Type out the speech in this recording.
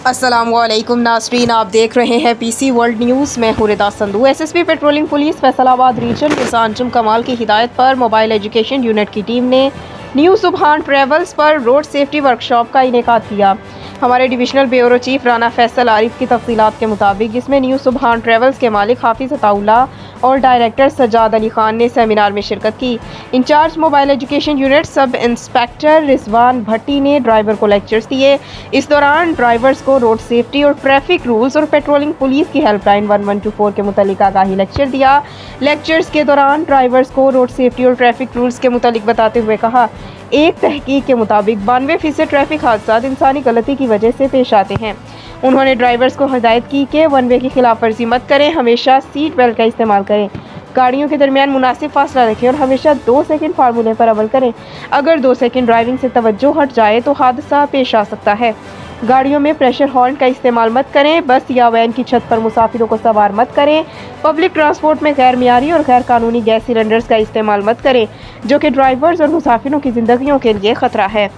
السلام علیکم ناظرین، آپ دیکھ رہے ہیں پی سی ورلڈ نیوز۔ میں ہوں Rida Sindhu. S S P patrolling police Faisalabad region Mirza Anjum Kamal کی ہدایت پر موبائل ایجوکیشن یونٹ کی ٹیم نے نیو سبحان ٹریولز پر روڈ سیفٹی ورکشاپ کا انعقاد کیا۔ ہمارے divisional bureau chief Rana Faisal Arif کی تفصیلات کے مطابق جس میں نیو سبحان ٹریولز کے مالک حافظ عطا اللہ اور ڈائریکٹر سجاد علی خان نے سیمینار میں شرکت کی۔ Incharge mobile education unit sub inspector Rizwan Bhatti نے ڈرائیور کو لیکچرز دیے۔ اس دوران ڈرائیورز کو روڈ سیفٹی اور ٹریفک رولز اور پیٹرولنگ پولیس کی ہیلپ لائن 1124 کے متعلق آگاہی لیکچر دیا۔ لیکچرز کے دوران ڈرائیورز کو روڈ سیفٹی اور ٹریفک رولز کے متعلق بتاتے ہوئے کہا، ایک تحقیق کے مطابق 92% ٹریفک حادثات انسانی غلطی کی وجہ سے پیش آتے ہیں۔ انہوں نے ڈرائیورز کو ہدایت کی کہ ون وے کی خلاف ورزی مت کریں، ہمیشہ سیٹ بیلٹ کا استعمال کریں، گاڑیوں کے درمیان مناسب فاصلہ رکھیں اور ہمیشہ 2 سیکنڈ فارمولے پر عمل کریں۔ اگر 2 سیکنڈ ڈرائیونگ سے توجہ ہٹ جائے تو حادثہ پیش آ سکتا ہے۔ گاڑیوں میں پریشر ہارن کا استعمال مت کریں، بس یا وین کی چھت پر مسافروں کو سوار مت کریں، پبلک ٹرانسپورٹ میں غیر معیاری اور غیر قانونی گیس سلنڈرز کا استعمال مت کریں جو کہ ڈرائیورز اور مسافروں کی زندگیوں کے لیے خطرہ ہے۔